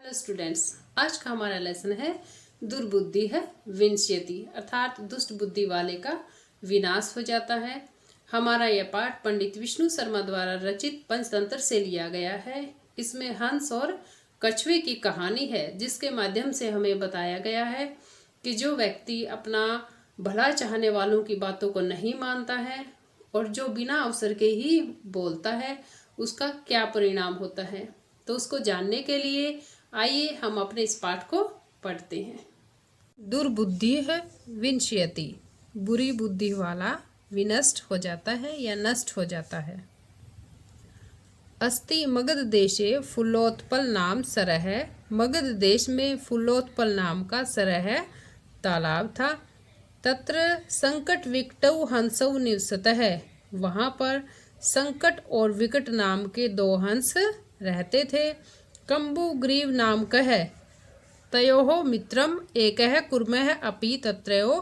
Hello students, आज का हमारा लेसन है दुर्बुद्धि है विनश्यति, अर्थात दुष्ट बुद्धि वाले का विनाश हो जाता है। हमारा यह पाठ पंडित विष्णु शर्मा द्वारा रचित पंचतंत्र से लिया गया है। इसमें हंस और कछुए की कहानी है, जिसके माध्यम से हमें बताया गया है कि जो व्यक्ति अपना भला चाहने वालों की बातों को नहीं मानता है और जो बिना अवसर के ही बोलता है, उसका क्या परिणाम होता है। तो उसको जानने के लिए आइए हम अपने इस पाठ को पढ़ते हैं। दुर्बुद्धि है विनश्यति, बुरी बुद्धि वाला विनष्ट हो जाता है या नष्ट हो जाता है। अस्ति मगध देशे फुल्लोत्पल नाम सरह, मगध देश में फुल्लोत्पल नाम का सरह तालाब था। तत्र संकट विकटौ हंसौ निवसतः, वहाँ पर संकट और विकट नाम के दो हंस रहते थे। कम्बुग्रीव नाम कह तयोः मित्रम एकः कुर्मः अपि तत्रयो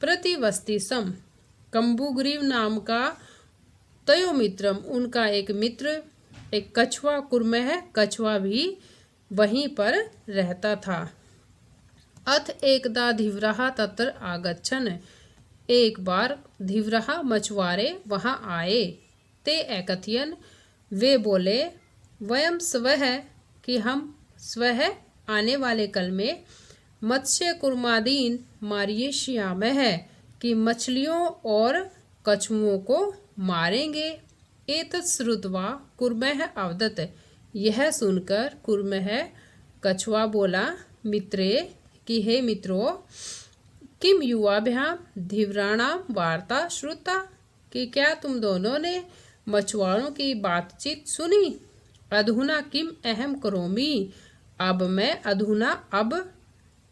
प्रतिवस्ति सम। कम्बुग्रीव नाम का तयो मित्रम, उनका एक मित्र, एक कछुआ, कुर्मः कछुआ भी वहीं पर रहता था। अथ एकदा धीवराः तत्र आगच्छन्, एक बार धीवराः मछुआरे वहाँ आए। ते एकथयन्, वे बोले, वयम स्वः, कि हम स्वः आने वाले कल में मत्स्य कुर्मादीन मार्येष्यामः, कि मछलियों और कछुओं को मारेंगे। एतत् श्रुत्वा कुर्मः अवदत्, यह सुनकर कुर्मः कछुआ बोला मित्रे, कि हे मित्रों, किम युवाभ्याम धीवराणाम वार्ता श्रुता, कि क्या तुम दोनों ने मछुआरों की बातचीत सुनी। अधुना किम अहम करोमि, अब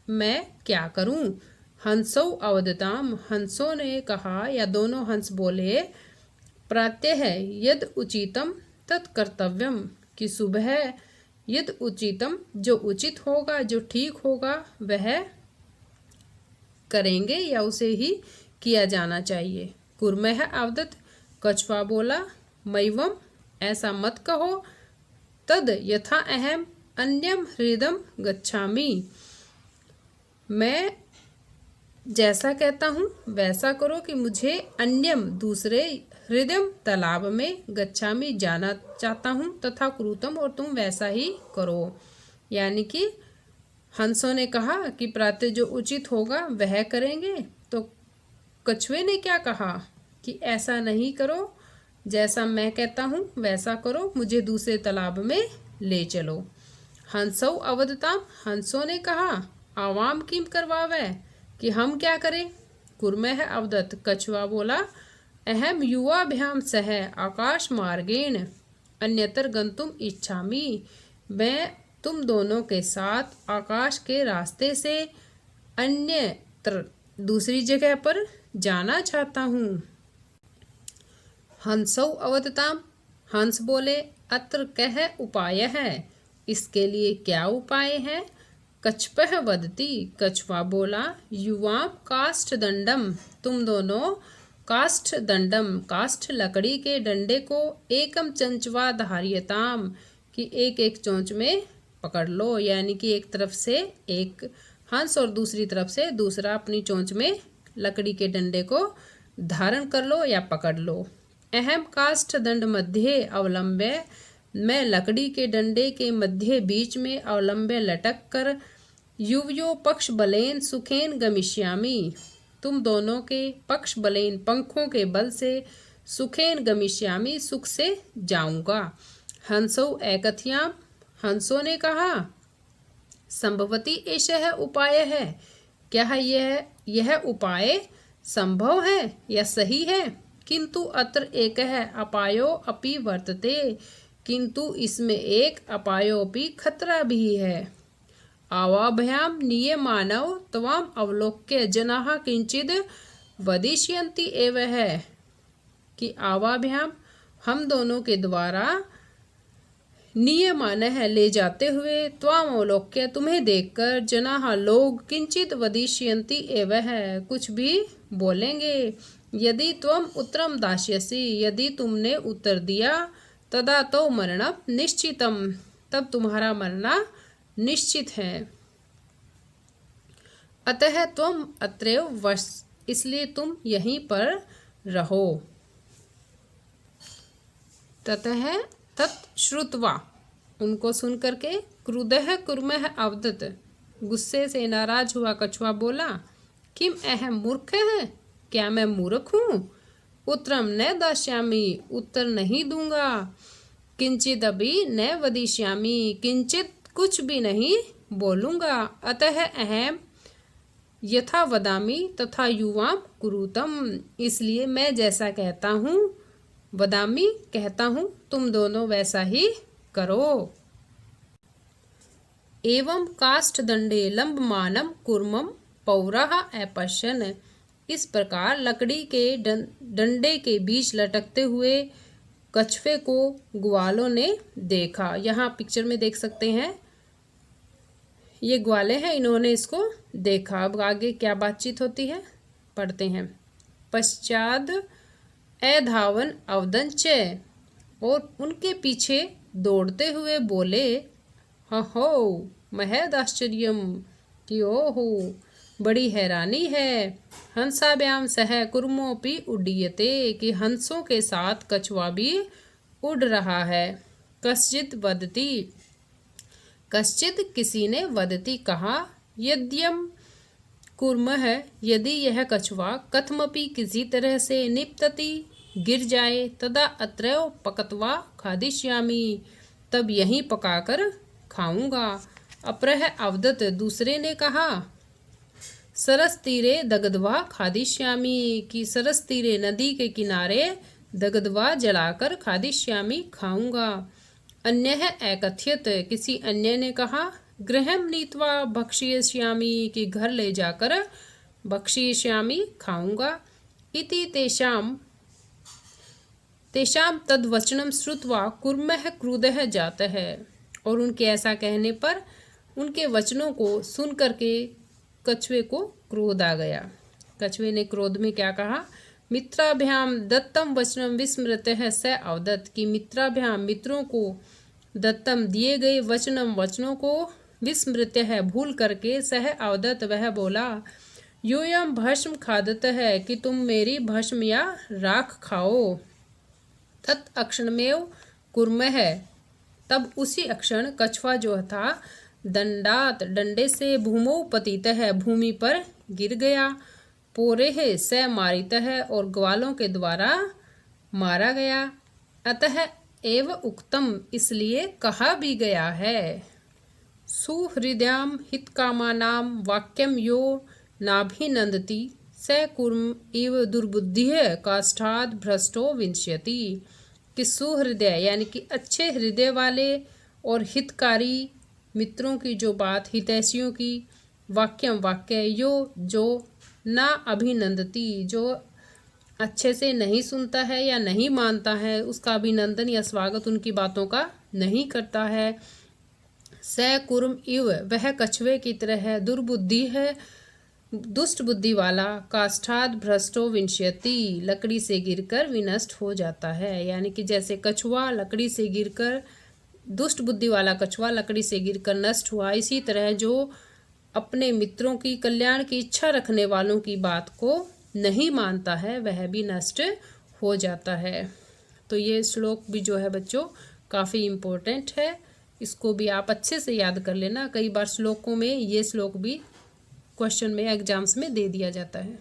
मैं क्या करूं। हंसौ अवदताम, हंसों ने कहा या दोनों हंस बोले, प्रातः यद उचितम तत्कर्तव्यम, कि सुबह यद उचितम, जो उचित होगा, जो ठीक होगा, वह करेंगे या उसे ही किया जाना चाहिए। कुर्मः अवदत्, कछुआ बोला, मैवम, ऐसा मत कहो। तद यथा अहम अन्यम हृदम गच्छामि, मैं जैसा कहता हूँ वैसा करो, कि मुझे अन्यम दूसरे, हृदयम तालाब में, गच्छामि जाना चाहता हूँ, तथा कुरुतम, और तुम वैसा ही करो। यानी कि हंसों ने कहा कि प्रातः जो उचित होगा वह करेंगे, तो कछुए ने क्या कहा कि ऐसा नहीं करो, जैसा मैं कहता हूँ वैसा करो, मुझे दूसरे तालाब में ले चलो। हंसौ अवदताम, हंसों ने कहा, आवाम किम करवावे, कि हम क्या करें। कुर्मः अवदत्, कछुआ बोला, अहम युवाभ्याम सह आकाश मार्गेण अन्यतर गंतुम इच्छामि, मैं तुम दोनों के साथ आकाश के रास्ते से अन्यत्र, दूसरी जगह पर जाना चाहता हूँ। हंसौ अवदताम, हंस बोले, अत्र कह उपाय है, इसके लिए क्या उपाय है। कछपः वदति, कछुआ बोला, युवाम काष्ठ दंडम, तुम दोनों काष्ठ दंडम, काष्ठ लकड़ी के डंडे को एकम चंचवा धार्यताम, कि एक एक चोंच में पकड़ लो। यानी कि एक तरफ से एक हंस और दूसरी तरफ से दूसरा अपनी चोंच में लकड़ी के डंडे को धारण कर लो या पकड़ लो। अहम काष्ठ दंड मध्य अवलंब्य, मैं लकड़ी के डंडे के मध्य बीच में अवलंब्य लटक कर युवयो पक्ष बलेन सुखेन गमिष्यामि, तुम दोनों के पक्ष बलेन, पंखों के बल से, सुखेन गमिष्यामि, सुख से जाऊंगा। हंसौ एकथयाम, हंसों ने कहा, संभवती एषः उपाय है, क्या यह उपाय संभव है या सही है। किंतु अत्र एकः अपायो अपि वर्तते, किंतु इसमें एक अपायोपि खतरा भी है। आवाभ्याम नियमानव त्वाम अवलोक्य जनाः किंचिद वदिष्यन्ति एव है, कि आवाभ्याम, हम दोनों के द्वारा, नियमान है, ले जाते हुए, त्वाम अवलोक्य, तुम्हें देखकर, जनाः लोग, किंचित वदिष्यन्ति एव है, कुछ भी बोलेंगे। यदि त्वम उत्तरम दास्यसि, यदि तुमने उत्तर दिया, तदा तो मरणम निश्चितम, तब तुम्हारा मरना निश्चित है। अतः तुम अत्रैव वश, इसलिए तुम यहीं पर रहो। ततः तत् श्रुत्वा, उनको सुन करके, क्रुद्धः कुर्मः अवदत्, गुस्से से नाराज हुआ कछुआ बोला, किम अहम मूर्ख है, क्या मैं मूर्ख हूँ? उत्तरम न दास्यामि, उत्तर नहीं दूंगा। किंचित अभी न वदिष्यामि, किंचित कुछ भी नहीं बोलूंगा। अतः अहम यथा वदामि तथा युवाम कुरुतम, इसलिए मैं जैसा कहता हूँ, वदामि कहता हूँ, तुम दोनों वैसा ही करो। एवं काष्ठदंडे लंबमानम कूर्मम पौरः अपश्यन्, इस प्रकार लकड़ी के डंडे के बीच लटकते हुए कछुए को ग्वालों ने देखा। यहाँ पिक्चर में देख सकते हैं, ये ग्वाले हैं, इन्होंने इसको देखा। अब आगे क्या बातचीत होती है पढ़ते हैं। पश्चाद अधावन अवदन च, और उनके पीछे दौड़ते हुए बोले, हो महदाश्चर्यम, कि ओहो बड़ी हैरानी है। हंसाभ्याम सह कुर्मोपि उड्डीयते, कि हंसों के साथ कछुआ भी उड़ रहा है। कश्चित वदति, कश्चित किसी ने, वदति कहा, यद्यम कुर्मः, यदि यह कछुआ, कथमपि किसी तरह से, निपतति गिर जाए, तदा अत्रैव पकत्वा खादिष्यामि, तब यहीं पकाकर खाऊंगा। अपरः अवदत्, दूसरे ने कहा, सरस तीरे दगध्वा खादिष्यामि, कि सरस तीरे नदी के किनारे दगध्वा जलाकर खादिष्यामि खाऊंगा। अन्यः अकथयत्, किसी अन्य ने कहा, गृहं नीत्वा भक्षयिष्यामि, कि घर ले जाकर भक्षयिष्यामि खाऊंगा। इति तेषां तद्वचनं श्रुत्वा कुर्मः क्रुद्धः जातः, और उनके ऐसा कहने पर, उनके वचनों को सुन करके कछुए को क्रोध आ गया। कछुए ने क्रोध में क्या कहा, मित्राभ्याम दत्तम वचनम विस्मृतः स अवदत्, कि मित्राभ्याम मित्रों को, दत्तम दिए गए, वचनम वचनों को, विस्मृतः भूल करके, सह अवदत् वह बोला, यूयम भस्म खादतः, कि तुम मेरी भस्म या राख खाओ। तत् अक्षणमेव कुर्मः, तब उसी अक्षण कछुआ जो था, दंडात डंडे से, भूमौ पतितः भूमि पर गिर गया, पोरेह स मारितः और ग्वालों के द्वारा मारा गया। अतः एव उक्तम, इसलिए कहा भी गया है, सुहृदयाम हितकामानाम वाक्यम यो नाभिनंदति स कुर्म इव दुर्बुद्धिः काष्ठाद् भ्रष्टो विंश्यति, कि सुहृदय यानी कि अच्छे हृदय वाले और हितकारी मित्रों की जो बात, हितैषियों की, वाक्यम वाक्य, यो जो, ना अभिनंदती जो अच्छे से नहीं सुनता है या नहीं मानता है, उसका अभिनंदन या स्वागत उनकी बातों का नहीं करता है। स कुर्म इव, वह कछुए की तरह है, दुर्बुद्धि है, दुष्ट बुद्धि वाला, काष्ठाद् भ्रष्टो विंश्यति, लकड़ी से गिरकर विनष्ट हो जाता है। यानी कि जैसे कछुआ लकड़ी से गिरकर, दुष्ट बुद्धि वाला कछुआ लकड़ी से गिरकर नष्ट हुआ, इसी तरह जो अपने मित्रों की कल्याण की इच्छा रखने वालों की बात को नहीं मानता है, वह भी नष्ट हो जाता है। तो ये श्लोक भी जो है बच्चों काफ़ी इम्पोर्टेंट है, इसको भी आप अच्छे से याद कर लेना। कई बार श्लोकों में ये श्लोक भी क्वेश्चन में, एग्जाम्स में दे दिया जाता है।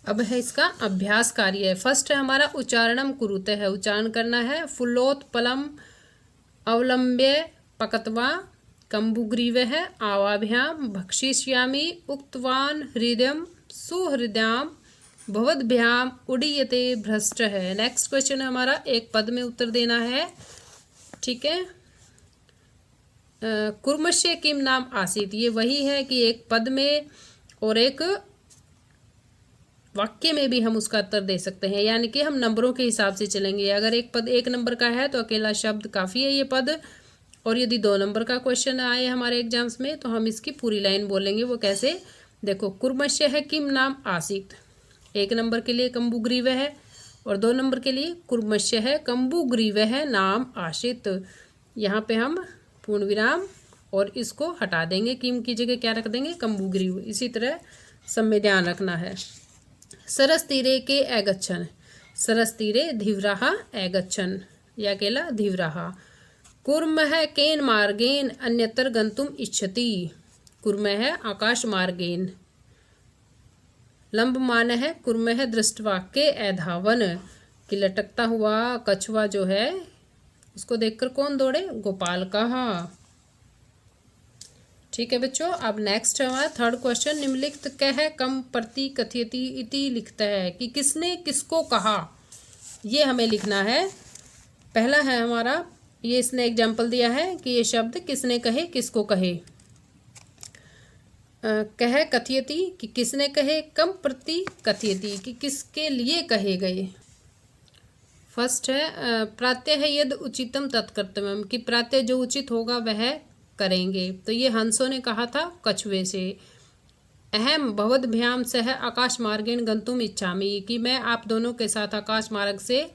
अब है इसका अभ्यास कार्य। फर्स्ट है हमारा उच्चारणम कुरुते है, उच्चारण करना है। फुल्लोत्पलम अवलंब्य पकत्वा कम्बुग्रीवः आवाभ्याम भक्षिष्यामि उक्तवान हृदयम सुहृदयाम भवद्भ्याम उडीयते भ्रष्ट है। नेक्स्ट क्वेश्चन है हमारा, एक पद में उत्तर देना है, ठीक है। कुर्मश्य किम नाम आसीत, ये वही है कि एक पद में और एक वाक्य में भी हम उसका उत्तर दे सकते हैं, यानी कि हम नंबरों के हिसाब से चलेंगे। अगर एक पद 1 नंबर का है तो अकेला शब्द काफ़ी है ये पद, और यदि 2 नंबर का क्वेश्चन आए हमारे एग्जाम्स में तो हम इसकी पूरी लाइन बोलेंगे। वो कैसे, देखो, कुर्मश्य है किम नाम आसीत, 1 नंबर के लिए कम्बुग्रीव है, और 2 नंबर के लिए कुर्मश्य है कम्बुग्रीव है नाम आशित। यहाँ पे हम पूर्ण विराम और इसको हटा देंगे, किम की जगह क्या रख देंगे, कम्बुग्रीव। इसी तरह सब में ध्यान रखना है। सरस तीरे के ऐगच्छन, सरस तीरे धीव्राः ऐगच्छन, या अकेला धीव्राः। कुर्मः केन मार्गेन अन्यत्र गंतुम इच्छति, कुर्मः आकाश मार्गेन। लंबमानः कुर्मः दृष्ट्वा के ऐधावन, कि लटकता हुआ कछुआ जो है उसको देखकर कौन दौड़े, गोपालकः। ठीक है बच्चों, अब नेक्स्ट हमारा थर्ड क्वेश्चन। निम्नलिखित कह कम प्रति कथयति इति लिखता है कि किसने किसको कहा, ये हमें लिखना है। पहला है हमारा, ये इसने एग्जाम्पल दिया है कि ये शब्द किसने कहे, किसको कहे। कह कथयति कि किसने कहे, कम प्रति कथयति कि किसके लिए कहे गए। फर्स्ट है प्रात्यः यद उचितम तत्कर्तव्यम, कि प्रात्यः जो उचित होगा वह करेंगे। तो ये हंसों ने कहा था कछुए से। अहम भवद्भ्याम सह आकाश मार्गेण गंतुम इच्छामि, कि मैं आप दोनों के साथ आकाश मार्ग से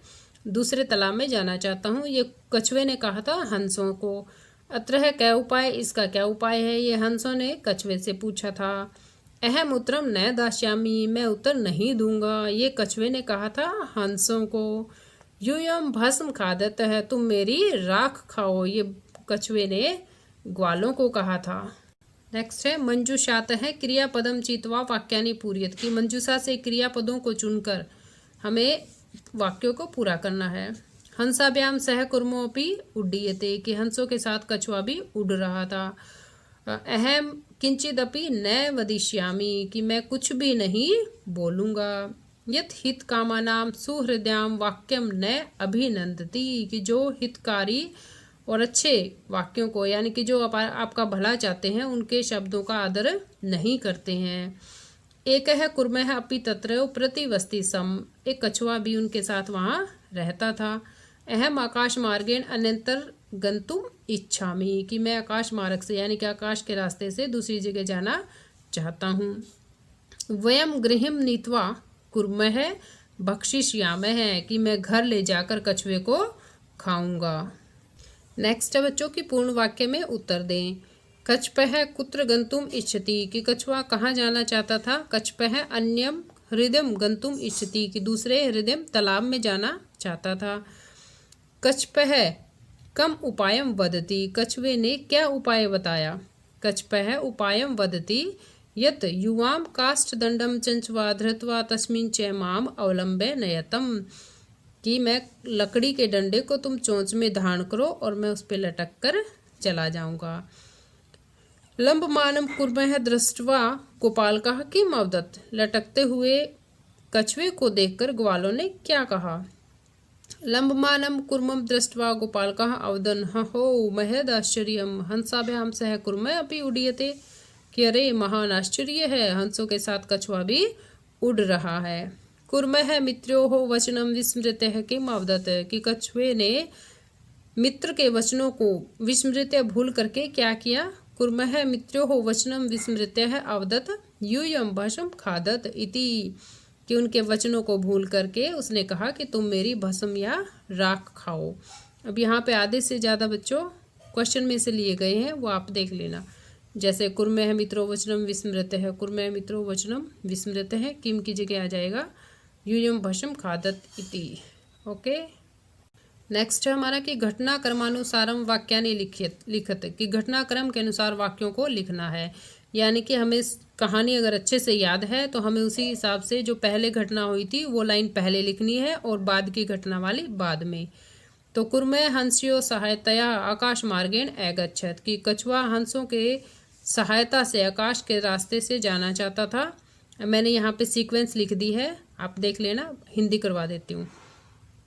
दूसरे तालाब में जाना चाहता हूँ। ये कछुए ने कहा था हंसों को। अत्रः क्या उपाय, इसका क्या उपाय है, ये हंसों ने कछुए से पूछा था। अहम उत्तरम न दास्यामि, मैं उत्तर नहीं दूंगा, ये कछुए ने कहा था हंसों को। यूयम भस्म खादत है, तुम मेरी राख खाओ, ये कछुए ने ग्वालों को कहा था। नेक्स्ट है मंजूषात है क्रियापदम चित्वा वाक्यानि पूर्यत, की मंजूषा से क्रियापदों को चुनकर हमें वाक्यों को पूरा करना है। हंसाभ्याम सह कुर्मोपि उड्डीयते, कि हंसों के साथ कछुआ भी उड़ रहा था। अहम किंचिदपि न वदिष्यामि, कि मैं कुछ भी नहीं बोलूँगा। यत् हित कामानाम सुहृदयाम वाक्यम न अभिनंदति, कि जो हितकारी और अच्छे वाक्यों को, यानी कि जो आपका भला चाहते हैं, उनके शब्दों का आदर नहीं करते हैं। एक है कुर्मः अपि तत्र प्रतिवस्ति सम, एक कछुआ भी उनके साथ वहाँ रहता था। अहम आकाश मार्गेण अन्यंतर गंतुम इच्छामि, कि मैं आकाश मार्ग से, यानी कि आकाश के रास्ते से दूसरी जगह जाना चाहता हूँ। वयम गृहम नीत्वा कुर्मः भक्षिष्यामः, कि मैं घर ले जाकर कछुए को खाऊंगा। नेक्स्ट है बच्चों की पूर्ण वाक्य में उत्तर दें। कछपः कुत्र गंतुम इच्छति, कि कछुआ कहाँ जाना चाहता था। कछपः अन्यम हृदयम गंतुम इच्छति, कि दूसरे हृदयम तालाब में जाना चाहता था। कछपः कम उपायम वदति, कछुए ने क्या उपाय बताया। कछपः उपायम वदति यत् युवाम काष्ठदंडम चंचवा धृत्वा तस्मिन् च माम अवलंबे नयतम, कि मैं लकड़ी के डंडे को तुम चोंच में धारण करो और मैं उस पर लटक कर चला जाऊंगा। लंबमानम कुर्मः दृष्ट्वा गोपालकः किम अवदत्, लटकते हुए कछुए को देखकर ग्वालों ने क्या कहा। लंबमानम कुर्मम दृष्ट्वा गोपालकः अवदन् हो महद आश्चर्यम हंसाभ्याम सह कुर्मः अपि उड्डीयते, कि अरे महान आश्चर्य है, हंसों के साथ कछुआ भी उड़ रहा है। कुर्मः मित्रोः वचनम विस्मृत्य किम अवदत्, कि कछुए ने मित्र के वचनों को विस्मृत्य भूल करके क्या किया। कुर्मः मित्रोः वचनम विस्मृत्य अवदत् यूयम भस्म खादत इति, कि उनके वचनों को भूल करके उसने कहा कि तुम मेरी भस्म या राख खाओ। अब यहाँ पे आधे से ज़्यादा बच्चों क्वेश्चन में से लिए गए हैं, वो आप देख लेना। जैसे कुर्मः मित्रो वचनम विस्मृत्य है, कुर्मः मित्रो वचनम विस्मृत्य है, किम की जगह आ जाएगा यूयम भस्म खादत इति। ओके, नेक्स्ट है हमारा कि घटनाक्रमानुसारम वाक्यानि लिखत, कि घटनाक्रम के अनुसार वाक्यों को लिखना है। यानी कि हमें कहानी अगर अच्छे से याद है तो हमें उसी हिसाब से जो पहले घटना हुई थी वो लाइन पहले लिखनी है और बाद की घटना वाली बाद में। तो कुर्मः हंस्यो सहायतया आकाश मार्गेण अगच्छत्, कि कछुआ हंसों के सहायता से आकाश के रास्ते से जाना चाहता था। मैंने यहाँ पे सीक्वेंस लिख दी है, आप देख लेना, हिंदी करवा देती हूँ।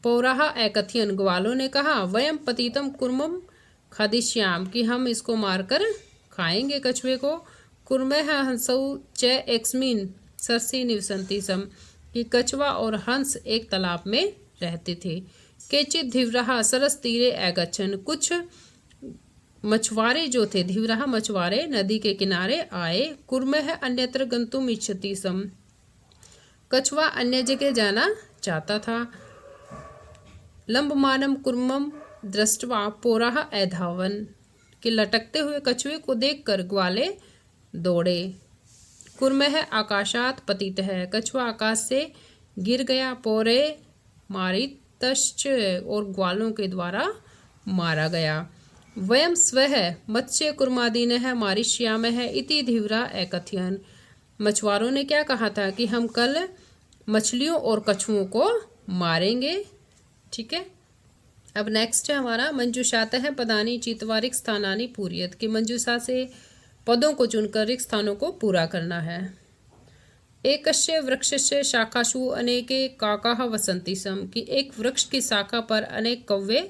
पौराहा एकथयन, ग्वालों ने कहा, वयम पतितम कुर्मम खादिष्याम, कि हम इसको मारकर खाएंगे कछुए को। कुर्मः हंसौ च एक्स्मिन् सरसि निवसन्ति सम, कि कछुआ और हंस एक तालाब में रहते थे। केचित् धीव्राः सरस तीरे अगच्छन्, कुछ मछुआरे जो थे, धीव्राः मछुआरे नदी के किनारे आए। कुर्मः अन्यत्र गंतुम इच्छति सम, कछुआ अन्य जगह जाना चाहता था। लंबमानम कुर्मम दृष्ट्वा पौराः अधावन, कि लटकते हुए कछुए को देखकर ग्वाले दौड़े। कुर्मः आकाशात पतित है, कछुआ आकाश से गिर गया। पौरे मारितश्च, और ग्वालों के द्वारा मारा गया। वयम स्वः मत्स्य कुर्मादीनः मारिष्यामः इति धीवरा एकथयन्, मछुआरों ने क्या कहा था कि हम कल मछलियों और कछुओं को मारेंगे। ठीक है, अब नेक्स्ट है हमारा मंजूषातः पदानि चित्वारिक स्थानानि पूरयत, कि मंजूषा से पदों को चुनकर रिक्त स्थानों को पूरा करना है। एकस्य वृक्षस्य शाखासु अनेके काकाः वसन्ति स्म, कि एक वृक्ष की शाखा पर अनेक कौवे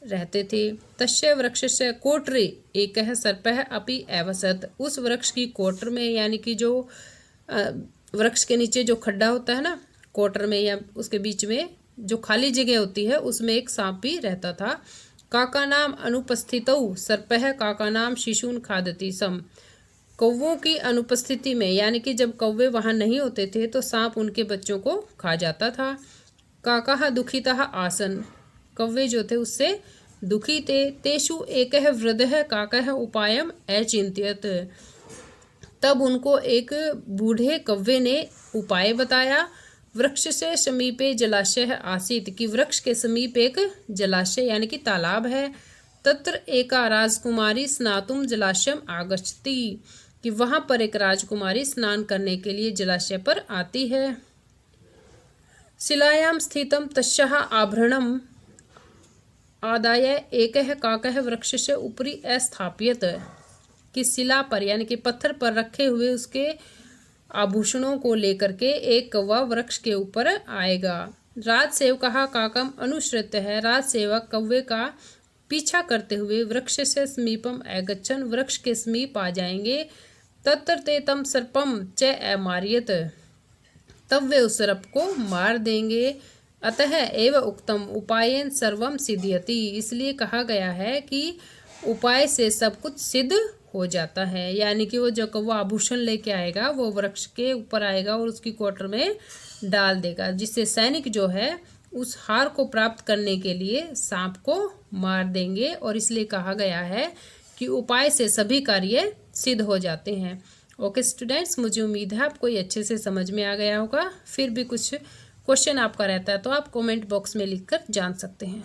रहते थे। तस्य वृक्षस्य कोटरे एकः सर्पः अपि अवसत्, उस वृक्ष की कोटर में, यानी कि जो वृक्ष के नीचे जो खड्डा होता है ना कोटर में, या उसके बीच में जो खाली जगह होती है, उसमें एक सांप भी रहता था। काका नाम अनुपस्थितौ सर्पः काका नाम शिशून खादति सम, कौवों की अनुपस्थिति में, यानी कि जब कौवे वहाँ नहीं होते थे तो सांप उनके बच्चों को खा जाता था। काकाः दुखिताः आसन, कौवे जो थे उससे दुखी थे। तेषु एकः वृद्धः काकः उपायम अचिंत्यत, तब उनको एक बूढ़े कौवे ने उपाय बताया। वृक्ष से समीपे जलाशय आसीत, कि वृक्ष के समीप एक जलाशय यानी कि तालाब है। तत्र एका राजकुमारी स्नातुम जलाशयम आगच्छति, कि वहां पर एक राजकुमारी स्नान करने के लिए जलाशय पर आती है। शिलायां स्थितम तस्याः आभरणम आदाय एकः काकः वृक्षस्य उपरि अस्थाप्यत, कि शिला पर यानी कि पत्थर पर रखे हुए उसके आभूषणों को लेकर के एक कौवा वृक्ष के ऊपर आएगा। राजसेवकः काकम अनुसृत्य है, राजसेवक कौवे का पीछा करते हुए वृक्ष से समीपम अगच्छन्, वृक्ष के समीप आ जाएंगे। तत्र ते तम सर्पम च अमार्यत, तब वे उस सर्प को मार देंगे। अतः एव उक्तम उपायेन सर्वम सिद्ध्यति, इसलिए कहा गया है कि उपाय से सब कुछ सिद्ध हो जाता है। यानी कि वो जो कौवा आभूषण लेके आएगा वो वृक्ष के ऊपर आएगा और उसकी कोटर में डाल देगा, जिससे सैनिक जो है उस हार को प्राप्त करने के लिए सांप को मार देंगे। और इसलिए कहा गया है कि उपाय से सभी कार्य सिद्ध हो जाते हैं। ओके स्टूडेंट्स, मुझे उम्मीद है आपको ये अच्छे से समझ में आ गया होगा। फिर भी कुछ क्वेश्चन आपका रहता है तो आप कमेंट बॉक्स में लिखकर जान सकते हैं।